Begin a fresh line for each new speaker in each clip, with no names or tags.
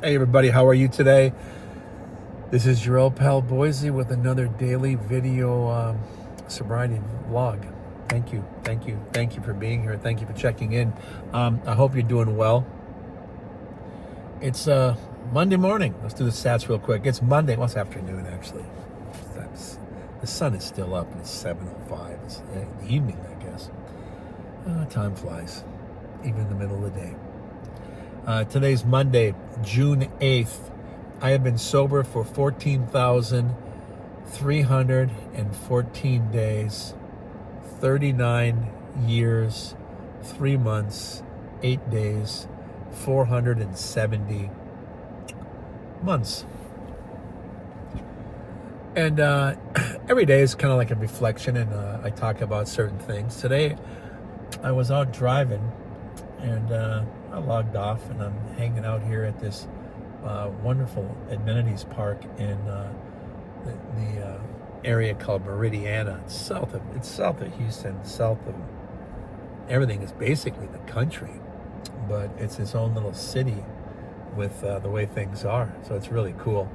Hey everybody, how are you today? This is your old pal Boise with another daily video sobriety vlog. Thank you for being here. Thank you for checking in. I hope you're doing well. It's Monday morning. Let's do the stats real quick. It's Monday. Well, it's afternoon actually. The sun is still up and it's 7:05. It's the evening, I guess. Time flies, even in the middle of the day. Today's Monday, June 8th. I have been sober for 14,314 days, 39 years, 3 months, 8 days, 470 months. And every day is kind of like a reflection, and I talk about certain things. Today, I was out driving, and I logged off, and I'm hanging out here at this wonderful amenities park in the area called Meridiana. It's south of Houston, south of everything is basically the country, but it's its own little city with the way things are. So it's really cool.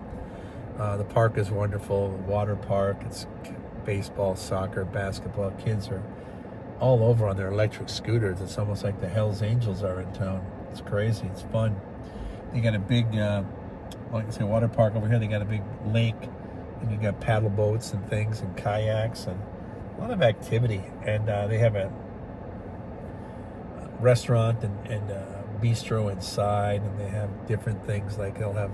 The park is wonderful. Water park. It's baseball, soccer, basketball. Kids are all over on their electric scooters. It's almost like the Hells Angels are in town. It's crazy. It's fun. They got a big, like I say, water park over here. They got a big lake, and you got paddle boats and things, and kayaks, and a lot of activity. And they have a restaurant and bistro inside, and they have different things. Like they'll have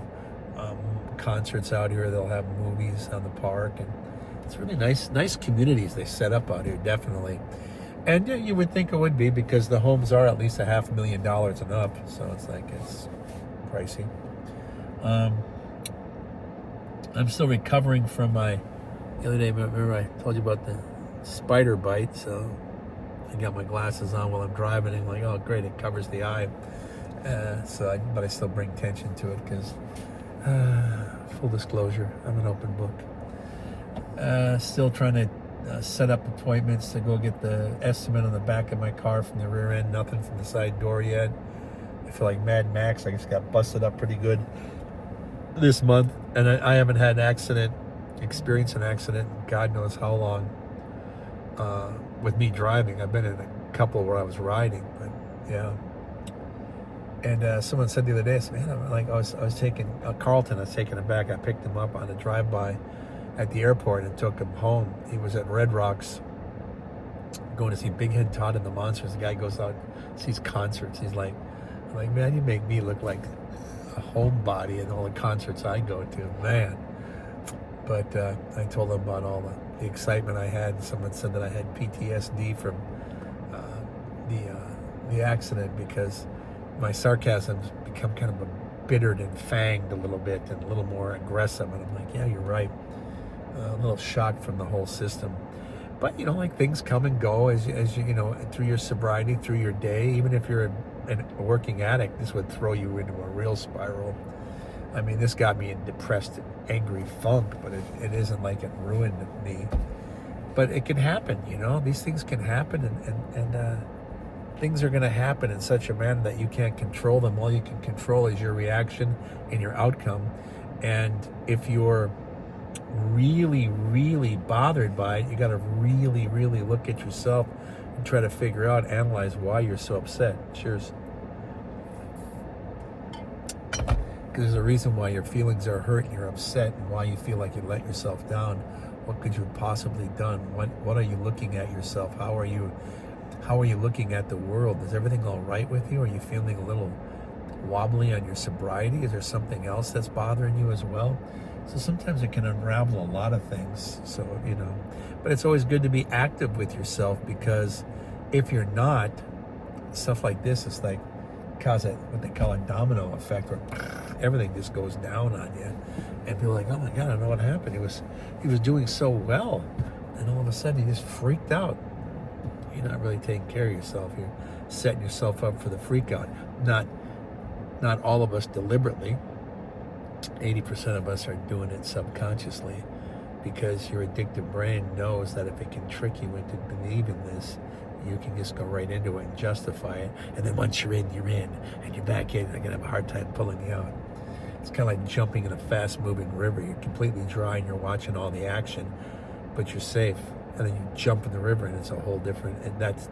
concerts out here. They'll have movies on the park, and it's really nice communities they set up out here, definitely. And yeah, you would think it would be, because the homes are at least $500,000 and up, so it's like it's pricey. I'm still recovering from the other day. Remember I told you about the spider bite, so I got my glasses on while I'm driving, and like, oh great, it covers the eye. But I still bring attention to it because, full disclosure, I'm an open book. Still trying to set up appointments to go get the estimate on the back of my car from the rear end. Nothing from the side door yet. I feel like Mad Max. I just got busted up pretty good this month, and I haven't had experienced an accident in God knows how long. With me driving, I've been in a couple where I was riding, but yeah. And someone said the other day, I said, man, I was taking Carlton. I was taking him back. I picked him up on a drive-by at the airport and took him home. He was at Red Rocks going to see Big Head Todd and the Monsters. The guy goes out, sees concerts. He's like, man, you make me look like a homebody in all the concerts I go to, man. But I told him about all the excitement I had. Someone said that I had PTSD from the accident, because my sarcasm's become kind of bittered and fanged a little bit and a little more aggressive. And I'm like, yeah, you're right. A little shock from the whole system. But like things come and go as you through your sobriety, through your day. Even if you're a working addict, this would throw you into a real spiral. I mean, this got me in depressed, angry funk, but it isn't like it ruined me. But it can happen, these things can happen, and things are going to happen in such a manner that you can't control them. All you can control is your reaction and your outcome. And if you're really, really bothered by it, you got to really, really look at yourself and try to figure out, analyze why you're so upset. Cheers. Because there's a reason why your feelings are hurt and you're upset, and why you feel like you let yourself down. What could you have possibly done? What are you looking at yourself? How are you looking at the world? Is everything all right with you? Are you feeling a little wobbly on your sobriety? Is there something else that's bothering you as well? So sometimes it can unravel a lot of things. So, but it's always good to be active with yourself, because if you're not, stuff like this is like cause what they call a domino effect, where everything just goes down on you, and people are like, oh my God, I don't know what happened. He was doing so well, and all of a sudden he just freaked out. You're not really taking care of yourself. You're setting yourself up for the freak out. Not all of us deliberately. 80% of us are doing it subconsciously, because your addictive brain knows that if it can trick you into believing this, you can just go right into it and justify it. And then once you're in, and you're back in, they're going to have a hard time pulling you out. It's kind of like jumping in a fast-moving river. You're completely dry and you're watching all the action, but you're safe. And then you jump in the river and it's a whole different, and that's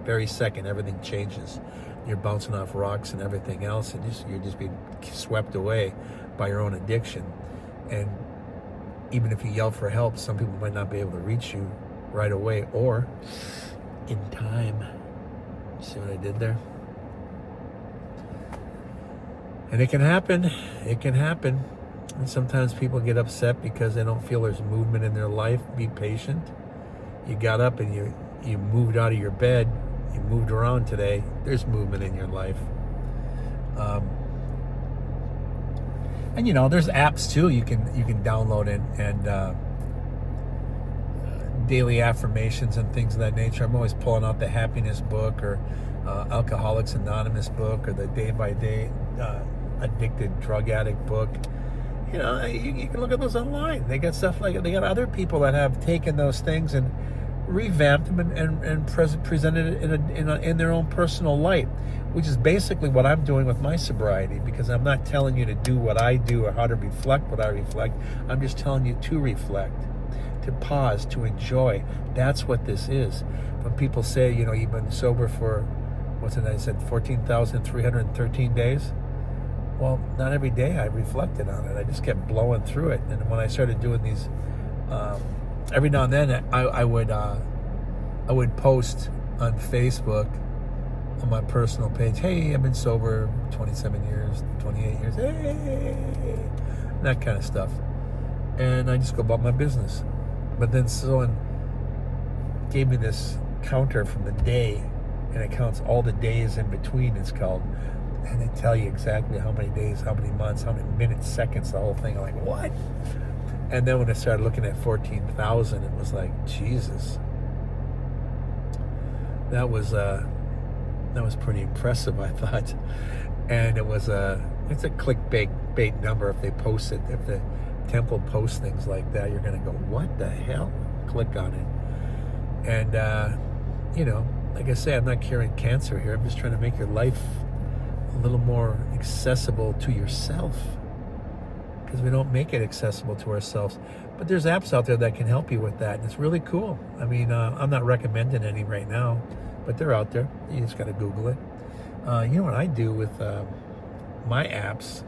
very second, everything changes. You're bouncing off rocks and everything else, and you're just being swept away by your own addiction. And even if you yell for help, some people might not be able to reach you right away or in time. See what I did there? And it can happen. It can happen. And sometimes people get upset because they don't feel there's movement in their life. Be patient. You got up and you moved out of your bed. You moved around today. There's movement in your life. And you know, there's apps too you can download and daily affirmations and things of that nature. I'm always pulling out the happiness book or Alcoholics Anonymous book or the day by day addicted drug addict book. You know, you can look at those online. They got stuff like, they got other people that have taken those things and revamped them and presented it in their own personal light, which is basically what I'm doing with my sobriety, because I'm not telling you to do what I do or how to reflect what I reflect. I'm just telling you to reflect, to pause, to enjoy. That's what this is. When people say, you know, you've been sober for, what's it, I said 14,313 days. Well, not every day I reflected on it. I just kept blowing through it. And when I started doing these, every now and then I would post on Facebook on my personal page, hey, I've been sober 27 years, 28 years, hey, that kind of stuff. And I just go about my business. But then someone gave me this counter from the day, and it counts all the days in between, it's called. And they tell you exactly how many days, how many months, how many minutes, seconds, the whole thing. I'm like, what? And then when I started looking at 14,000, it was like, Jesus. That was pretty impressive, I thought. And it's a clickbait number. If they post it, if the temple posts things like that, you're going to go, what the hell? Click on it. And, you know, like I say, I'm not curing cancer here. I'm just trying to make your life a little more accessible to yourself, because we don't make it accessible to ourselves. But there's apps out there that can help you with that, and it's really cool. I mean, I'm not recommending any right now, but they're out there. You just got to Google it. You know what I do with my apps?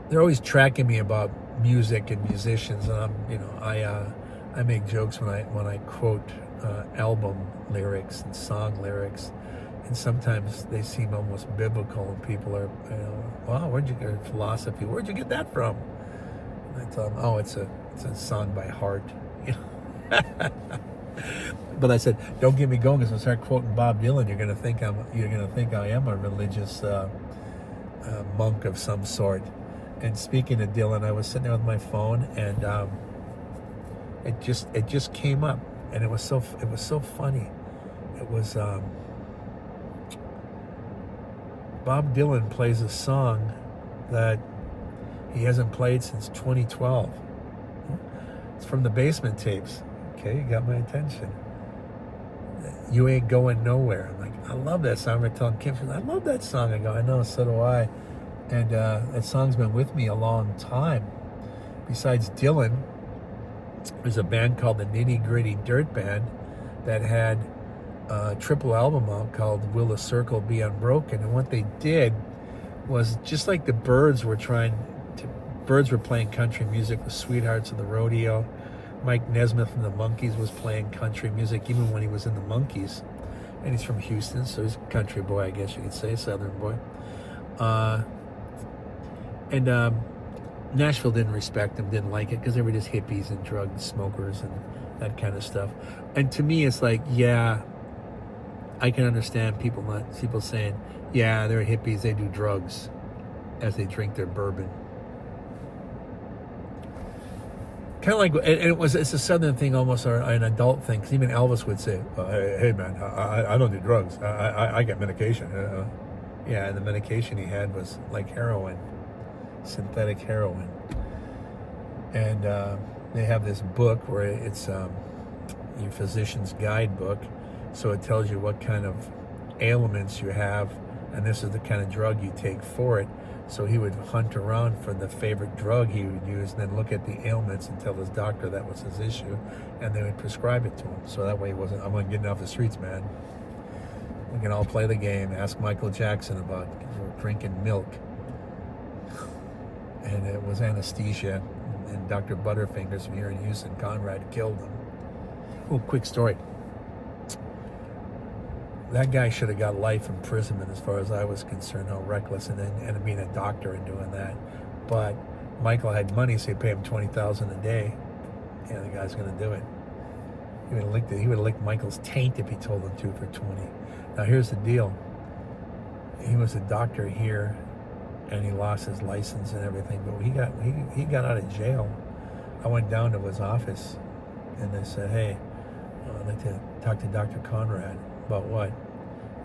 They're always tracking me about music and musicians, and I make jokes when I quote album lyrics and song lyrics. And sometimes they seem almost biblical, and people are, you know, wow, where'd you get philosophy? Where'd you get that from? And I tell them, oh, it's a song by Heart. You know? But I said, don't get me going, because when I start quoting Bob Dylan, you're gonna think I am a religious monk of some sort. And speaking of Dylan, I was sitting there with my phone, and it just came up, and it was so funny. It was. Bob Dylan plays a song that he hasn't played since 2012. It's from the Basement Tapes. Okay, you got my attention. You Ain't Going Nowhere. I'm like, I love that song. I'm telling Kim, I love that song. I go, I know, so do I. And that song's been with me a long time. Besides Dylan, there's a band called the Nitty Gritty Dirt Band that had a triple album out called Will the Circle Be Unbroken. And what they did was, just like the Byrds were playing country music with Sweethearts of the Rodeo. Mike Nesmith from the Monkees was playing country music even when he was in the Monkees. And he's from Houston, so he's a country boy, I guess you could say, Southern boy. Nashville didn't respect him, didn't like it, because they were just hippies and drug smokers and that kind of stuff. And to me, it's like, yeah, I can understand people saying, yeah, they're hippies, they do drugs as they drink their bourbon. Kind of like, and it's a Southern thing almost, or an adult thing, because even Elvis would say, hey man, I don't do drugs, I get medication. Yeah, and the medication he had was like heroin, synthetic heroin. And they have this book where it's your physician's guidebook, so it tells you what kind of ailments you have and this is the kind of drug you take for it. So he would hunt around for the favorite drug he would use, and then look at the ailments and tell his doctor that was his issue, and they would prescribe it to him. So that way he wasn't, I'm getting off the streets, man. We can all play the game. Ask Michael Jackson about drinking milk. And it was anesthesia. And Dr. Butterfingers from here in Houston, Conrad, killed him. Oh, quick story. That guy should have got life imprisonment as far as I was concerned, how reckless, and being a doctor and doing that. But Michael had money, so he paid him $20,000 a day. Yeah, the guy's going to do it. He would have licked Michael's taint if he told him to for 20. Now here's the deal. He was a doctor here, and he lost his license and everything. But he got out of jail. I went down to his office, and they said, "Hey, I'd like to talk to Dr. Conrad." "About what?"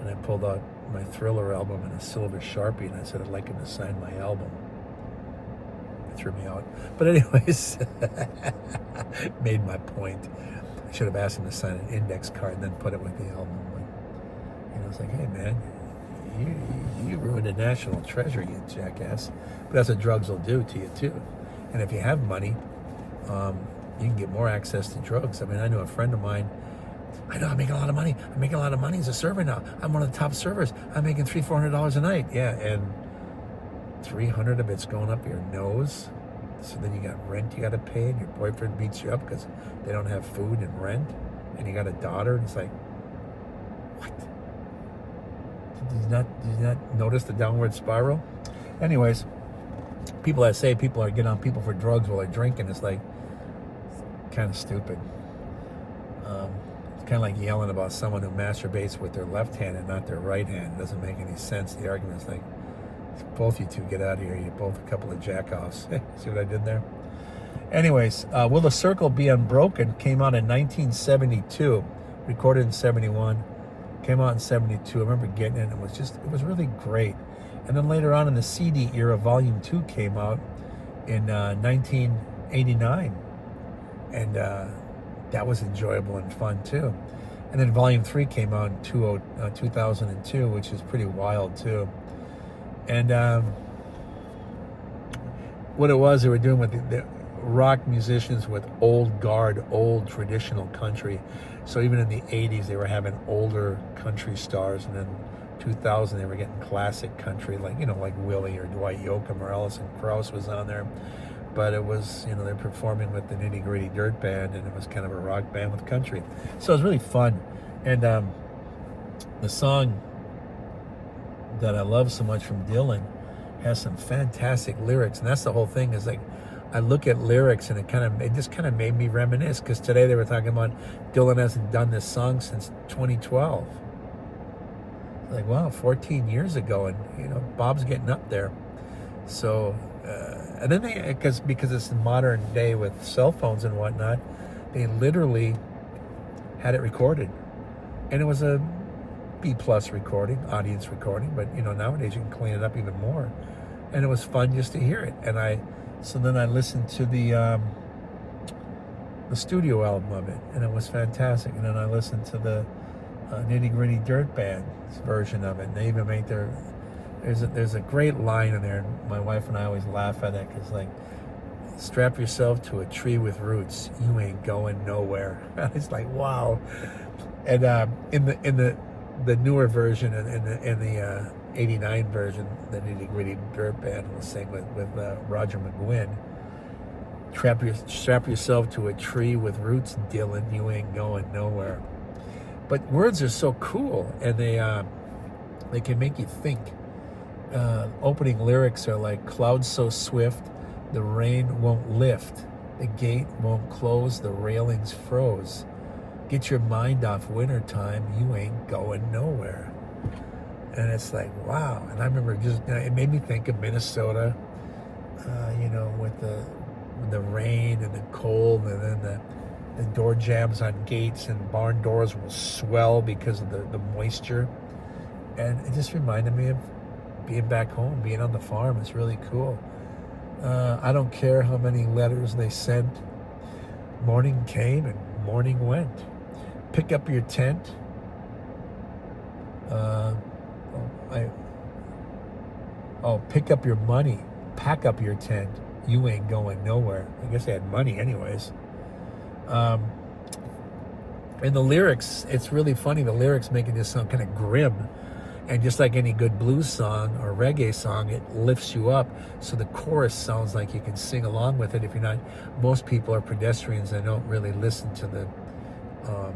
And I pulled out my Thriller album and a silver Sharpie, and I said, "I'd like him to sign my album." It threw me out. But anyways, made my point. I should have asked him to sign an index card and then put it with the album. But, it's like, "Hey, man, you ruined a national treasure, you jackass." But that's what drugs will do to you, too. And if you have money, you can get more access to drugs. I mean, I know a friend of mine, "I know, I'm making a lot of money. I'm making a lot of money as a server now. I'm one of the top servers. I'm making $300-400 a night." Yeah, and 300 of it's going up your nose. So then you got rent you got to pay, and your boyfriend beats you up because they don't have food and rent, and you got a daughter, and it's like, what? Did you not notice the downward spiral? Anyways, people that say people are getting on people for drugs while they're drinking, it's like kind of stupid. It's kind of like yelling about someone who masturbates with their left hand and not their right hand. It doesn't make any sense. The argument's like, both you two get out of here. You're both a couple of jack-offs. See what I did there? Anyways, Will the Circle Be Unbroken came out in 1972, recorded in 71, came out in 72. I remember getting it. It was really great. And then later on in the CD era, Volume 2 came out in 1989. And that was enjoyable and fun, too. And then Volume 3 came out in 2002, which is pretty wild, too. And what it was, they were doing with the rock musicians with old guard, old traditional country. So even in the 80s, they were having older country stars. And then 2000, they were getting classic country, like Willie or Dwight Yoakam or Alison Krauss was on there. But it was, they're performing with the Nitty Gritty Dirt Band, and it was kind of a rock band with country. So it was really fun. And the song that I love so much from Dylan has some fantastic lyrics, and that's the whole thing. Is like, I look at lyrics and it just kind of made me reminisce, because today they were talking about Dylan hasn't done this song since 2012. Like, wow, 14 years ago, and Bob's getting up there. So and then because it's modern day with cell phones and whatnot, they literally had it recorded, and it was a B+ recording, audience recording, but nowadays you can clean it up even more, and it was fun just to hear it. And so then I listened to the studio album of it, and it was fantastic. And then I listened to the Nitty Gritty Dirt Band's version of it, and they even made there's a great line in there, and my wife and I always laugh at it, because like, "Strap yourself to a tree with roots, you ain't going nowhere." It's like, wow. And in the newer version, and in the 89 version, the Nitty Gritty Dirt Band will sing with Roger McGuinn, strap yourself to a tree with roots, Dylan, you ain't going nowhere." But words are so cool, and they can make you think. Opening lyrics are like, "Clouds so swift, the rain won't lift, the gate won't close, the railings froze. Get your mind off wintertime, you ain't going nowhere." And it's like, wow. And I remember it made me think of Minnesota, with the rain and the cold, and then the door jambs on gates, and barn doors will swell because of the moisture. And it just reminded me of being back home, being on the farm. It's really cool. I don't care how many letters they sent. Morning came and morning went. Pick up your tent. Oh, pick up your money, pack up your tent. You ain't going nowhere. I guess they had money anyways. Um, and the lyrics, it's really funny. The lyrics making this sound kind of grim. And just like any good blues song or reggae song, it lifts you up. So the chorus sounds like you can sing along with it. If you're not, most people are pedestrians and don't really listen to um,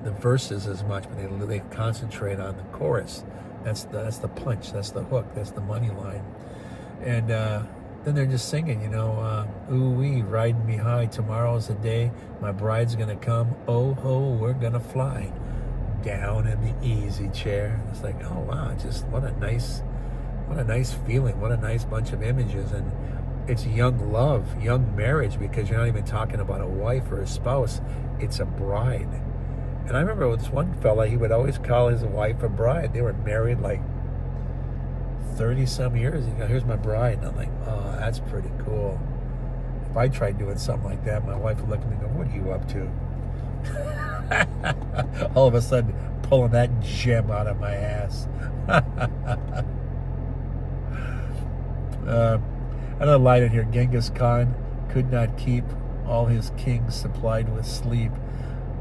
the verses as much, but they concentrate on the chorus. That's the punch. That's the hook. That's the money line. And then they're just singing, ooh wee, riding me high. Tomorrow's the day my bride's gonna come. Oh ho, we're gonna fly down in the easy chair. It's like, oh wow, just what a nice feeling. What a nice bunch of images. And it's young love, young marriage, because you're not even talking about a wife or a spouse. It's a bride. And I remember with this one fella, he would always call his wife a bride. They were married like 30 some years. He goes, here's my bride. And I'm like, oh, that's pretty cool. If I tried doing something like that, my wife would look at me and go, what are you up to? All of a sudden, pulling that gem out of my ass. Another line in here. Genghis Khan could not keep all his kings supplied with sleep.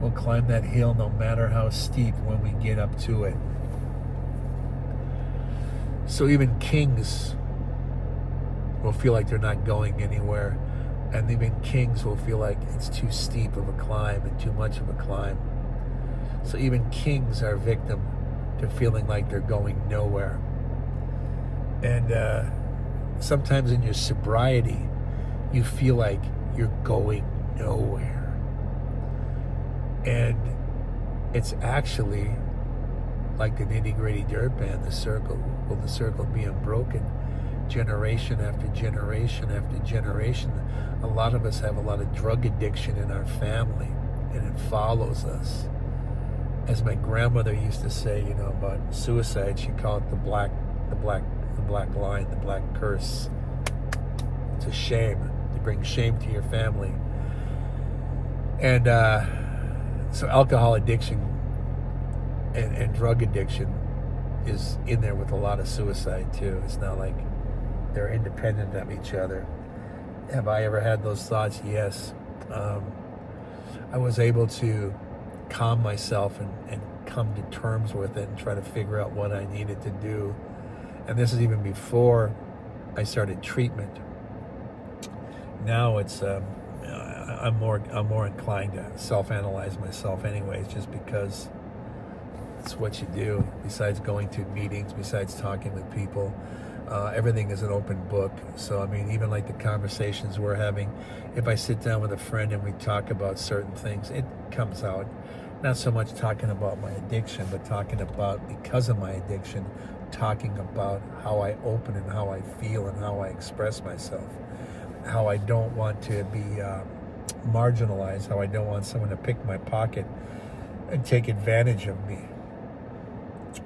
We'll climb that hill no matter how steep when we get up to it. So even kings will feel like they're not going anywhere. And even kings will feel like it's too steep of a climb and too much of a climb. So even kings are victim to feeling like they're going nowhere. And sometimes in your sobriety, you feel like you're going nowhere. And it's actually like the Nitty Gritty Dirt Band, the circle. Will the circle be unbroken? Generation after generation after generation. A lot of us have a lot of drug addiction in our family, and it follows us. As my grandmother used to say, about suicide, she called it the black line, the black curse. It's a shame. You bring shame to your family. And so alcohol addiction and drug addiction is in there with a lot of suicide too. It's not like they're independent of each other. Have I ever had those thoughts? Yes. I was able to calm myself and come to terms with it and try to figure out what I needed to do. And this is even before I started treatment. Now it's I'm more inclined to self-analyze myself anyways, just because it's what you do. Besides going to meetings, besides talking with people, everything is an open book. So I mean, even like the conversations we're having, if I sit down with a friend and we talk about certain things, it comes out. Not so much talking about my addiction, but talking about, because of my addiction, talking about how I open and how I feel and how I express myself, how I don't want to be marginalized, how I don't want someone to pick my pocket and take advantage of me,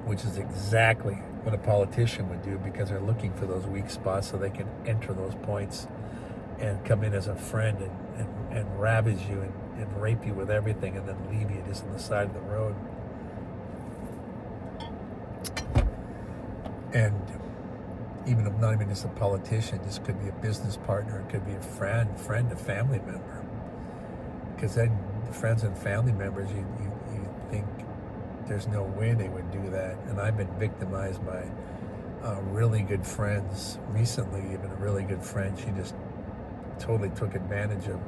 which is exactly what a politician would do, because they're looking for those weak spots so they can enter those points and come in as a friend and ravage you and rape you with everything and then leave you just on the side of the road. And even if not even just a politician, this could be a business partner, it could be a friend, a family member. Because then the friends and family members, you think there's no way they would do that. And I've been victimized by really good friends recently. Even a really good friend, she just totally took advantage of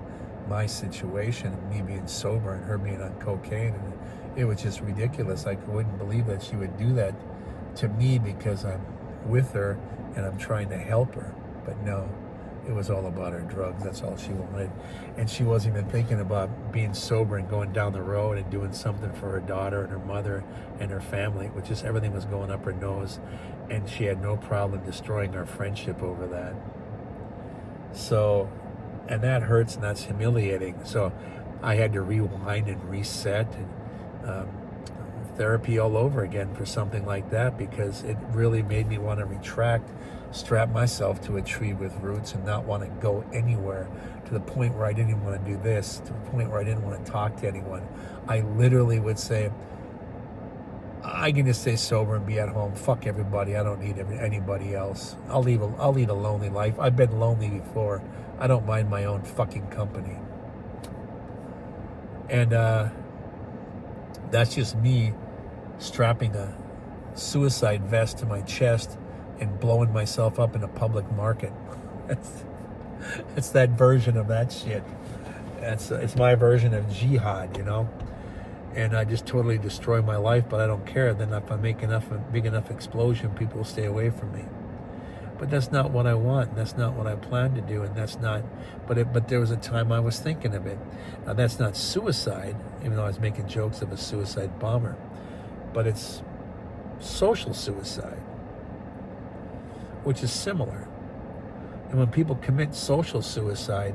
my situation, me being sober and her being on cocaine, and it was just ridiculous. I wouldn't believe that she would do that to me because I'm with her and I'm trying to help her. But no, it was all about her drugs. That's all she wanted. And she wasn't even thinking about being sober and going down the road and doing something for her daughter and her mother and her family, which is everything was going up her nose. And she had no problem destroying our friendship over that. So, and that hurts and that's humiliating. So I had to rewind and reset and therapy all over again for something like that, because it really made me want to retract, strap myself to a tree with roots and not want to go anywhere, to the point where I didn't even want to do this, to the point where I didn't want to talk to anyone. I literally would say, I can just stay sober and be at home. Fuck everybody. I don't need anybody else. I'll lead a lonely life. I've been lonely before. I don't mind my own fucking company. And that's just me strapping a suicide vest to my chest and blowing myself up in a public market. It's that version of that shit. It's my version of jihad, you know. And I just totally destroy my life, but I don't care. Then if I make a big enough explosion, people will stay away from me. But that's not what I want. That's not what I plan to do, and that's not. But there was a time I was thinking of it. Now that's not suicide, even though I was making jokes of a suicide bomber. But it's social suicide, which is similar. And when people commit social suicide,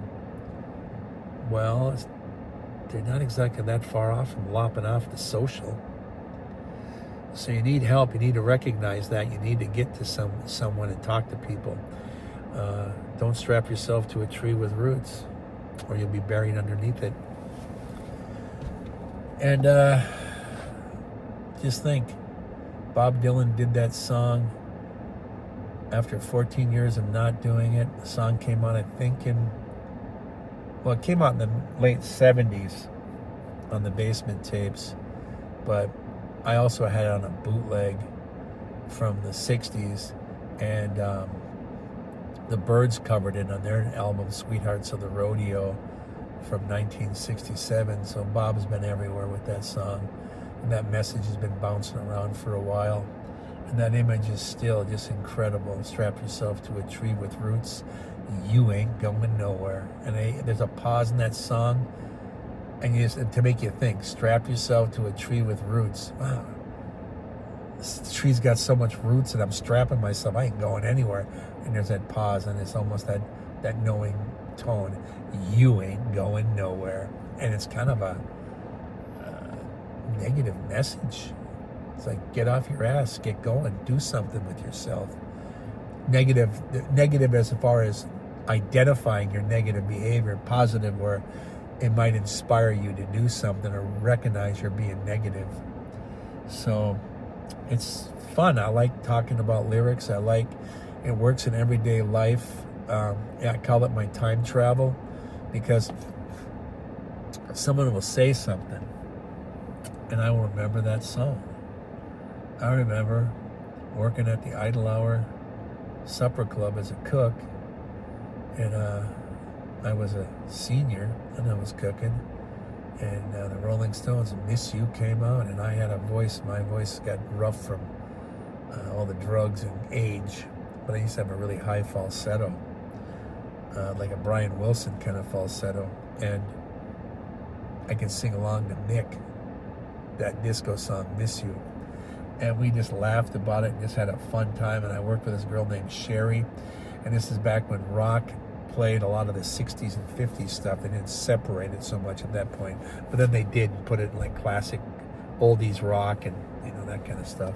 well, they're not exactly that far off from lopping off the social. So you need help. You need to recognize that. You need to get to someone and talk to people. Don't strap yourself to a tree with roots, or you'll be buried underneath it. And just think, Bob Dylan did that song after 14 years of not doing it. The song came out, I think, it came out in the late 70s on the Basement tapes, but I also had it on a bootleg from the 60s, and the Byrds covered it on their album Sweethearts of the Rodeo from 1967. So Bob's been everywhere with that song, and that message has been bouncing around for a while. And that image is still just incredible. Strap yourself to a tree with roots. You ain't going nowhere. And there's a pause in that song, and to make you think. Strap yourself to a tree with roots. Wow, this tree's got so much roots, and I'm strapping myself. I ain't going anywhere. And there's that pause, and it's almost that knowing tone. You ain't going nowhere. And it's kind of a negative message. It's like, get off your ass, get going, do something with yourself. Negative as far as identifying your negative behavior. Positive where it might inspire you to do something or recognize you're being negative. So it's fun. I like talking about lyrics. It works in everyday life. I call it my time travel, because someone will say something and I will remember that song. I remember working at the Idle Hour Supper Club as a cook, and I was a senior and I was cooking, and the Rolling Stones' Miss You came out, and I had a voice. My voice got rough from all the drugs and age, but I used to have a really high falsetto, like a Brian Wilson kind of falsetto, and I could sing along to Mick, that disco song, Miss You. And we just laughed about it and just had a fun time. And I worked with this girl named Sherry. And this is back when rock played a lot of the 60s and 50s stuff. They didn't separate it so much at that point. But then they did put it in like classic oldies rock and, you know, that kind of stuff.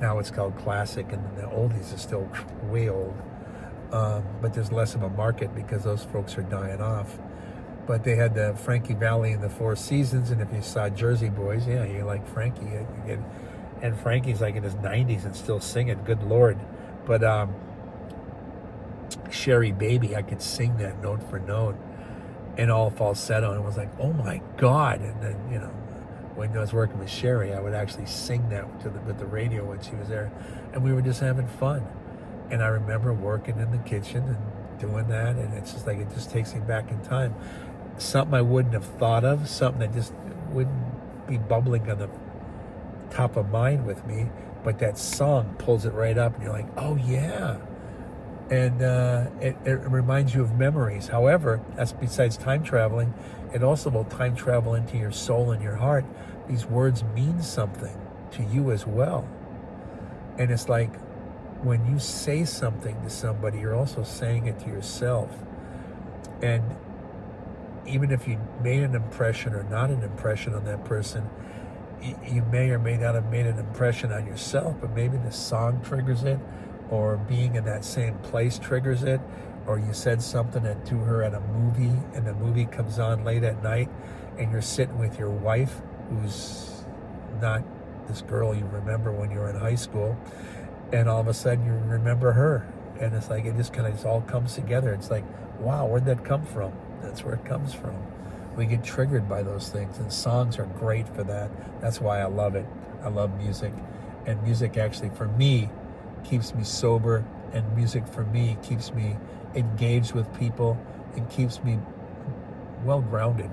Now it's called classic, and the oldies are still way old. But there's less of a market because those folks are dying off. But they had the Frankie Valli and the Four Seasons. And if you saw Jersey Boys, yeah, you like Frankie. And Frankie's like in his 90s and still singing, good Lord. But Sherry Baby, I could sing that note for note and all falsetto. And it was like, oh my God. And then, you know, when I was working with Sherry, I would actually sing that with the radio when she was there. And we were just having fun. And I remember working in the kitchen and doing that. And it's just like, it just takes me back in time. Something I wouldn't have thought of, something that just wouldn't be bubbling on the top of mind with me, but that song pulls it right up, and you're like, oh yeah. And it reminds you of memories. However, that's besides time traveling, it also will time travel into your soul and your heart. These words mean something to you as well. And it's like when you say something to somebody, you're also saying it to yourself. And even if you made an impression or not an impression on that person, you may or may not have made an impression on yourself, but maybe the song triggers it, or being in that same place triggers it, or you said something to her at a movie, and the movie comes on late at night, and you're sitting with your wife who's not this girl you remember when you were in high school, and all of a sudden you remember her, and it's like it just kind of all comes together. It's like, wow, where'd that come from? That's where it comes from. We get triggered by those things, and songs are great for that. That's why I love it. I love music, and music actually for me keeps me sober, and music for me keeps me engaged with people and keeps me well grounded.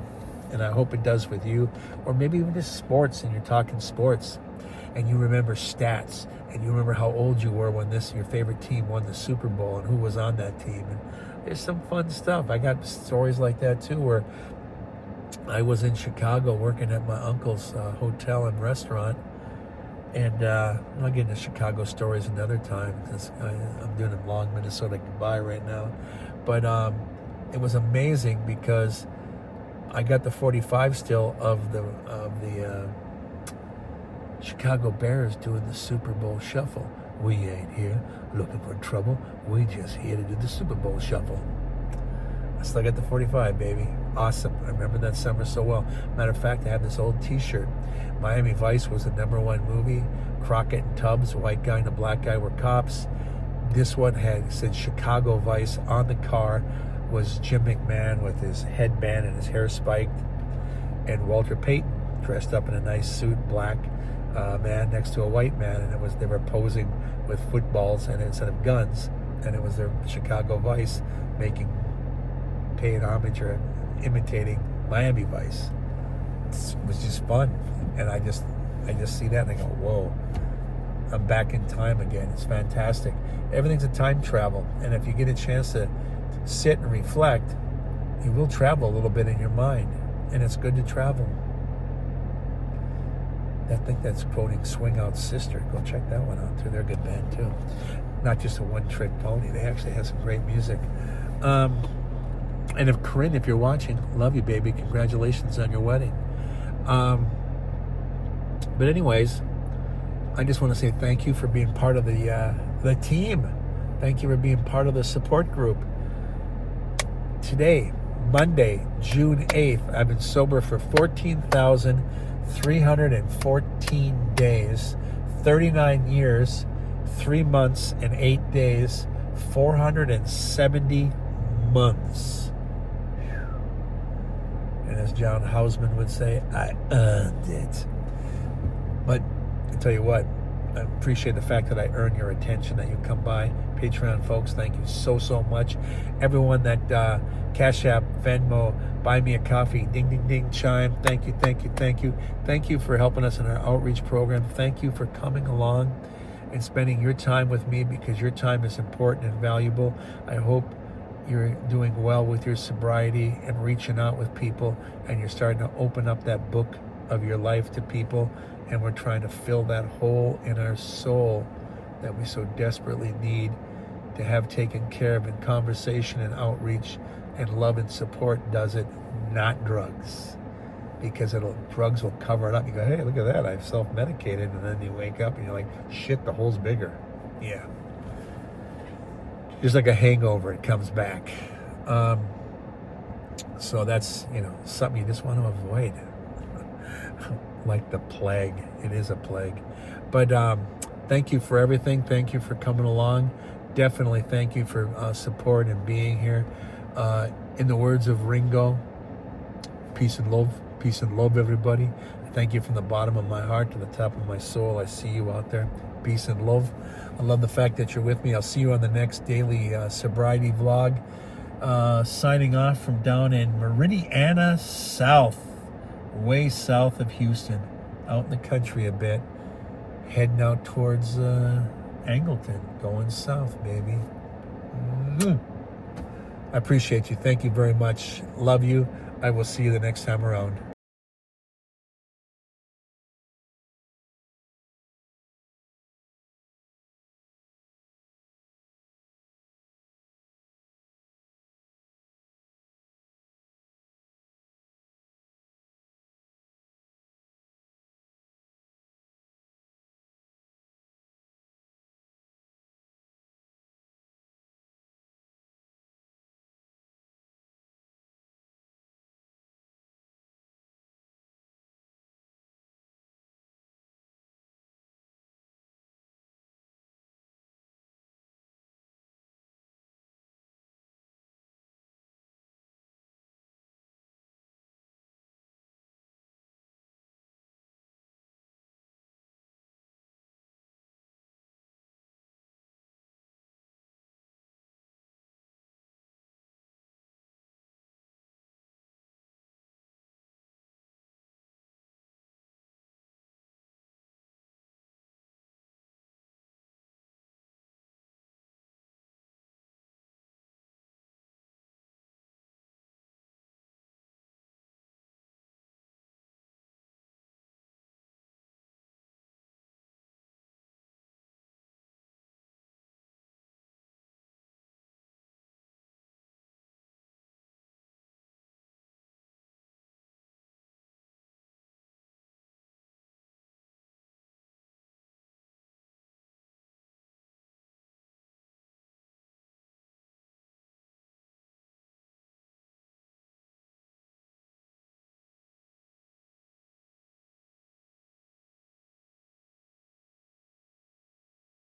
And I hope it does with you. Or maybe even just sports, and you're talking sports and you remember stats, and you remember how old you were when your favorite team won the Super Bowl and who was on that team. And there's some fun stuff. I got stories like that too, where I was in Chicago working at my uncle's hotel and restaurant, and I'll get into Chicago stories another time because I'm doing a long Minnesota goodbye right now. But it was amazing because I got the 45 still of the Chicago Bears doing the Super Bowl shuffle. We ain't here looking for trouble. We just here to do the Super Bowl shuffle. I still got the 45, baby. Awesome. I remember that summer so well. Matter of fact, I have this old t-shirt. Miami Vice was the #1 movie. Crockett and Tubbs, a white guy and a black guy, were cops. This one said Chicago Vice on the car. Was Jim McMahon with his headband and his hair spiked, and Walter Payton dressed up in a nice suit, black man next to a white man, and they were posing with footballs and instead of guns, and it was their Chicago Vice paying homage or imitating Miami Vice. It was just fun, and I just see that and I go, whoa, I'm back in time again. It's fantastic. Everything's a time travel, and if you get a chance to sit and reflect, you will travel a little bit in your mind, and it's good to travel. I think that's quoting Swing Out Sister. Go check that one out too. They're a good band too. Not just a one-trick pony. They actually have some great music. And Corinne, if you're watching, love you, baby. Congratulations on your wedding. But anyways, I just want to say thank you for being part of the team. Thank you for being part of the support group. Today, Monday, June 8th, I've been sober for 14,314 days, 39 years, 3 months and 8 days, 470 months. And as John Hausman would say, I earned it. But I tell you what, I appreciate the fact that I earn your attention, that you come by. Patreon folks, thank you so much. Everyone that Cash App, Venmo, Buy Me a Coffee, ding, ding, ding, chime. Thank you. Thank you for helping us in our outreach program. Thank you for coming along and spending your time with me, because your time is important and valuable. I hope you're doing well with your sobriety and reaching out with people, and you're starting to open up that book of your life to people, and we're trying to fill that hole in our soul that we so desperately need to have taken care of, in conversation and outreach, and love and support does it, not drugs. Because drugs will cover it up. You go, hey, look at that, I've self-medicated, and then you wake up and you're like, shit, the hole's bigger. Yeah. Just like a hangover, it comes back. So that's, something you just want to avoid. Like the plague. It is a plague. But thank you for everything. Thank you for coming along. Definitely thank you for support and being here. In the words of Ringo, peace and love. Peace and love, everybody. Thank you from the bottom of my heart to the top of my soul. I see you out there. Peace and love. I love the fact that you're with me. I'll see you on the next daily sobriety vlog. Signing off from down in Meridiana South, way south of Houston, out in the country a bit, heading out towards Angleton, going south, baby. I appreciate you. Thank you very much. Love you. I will see you the next time around.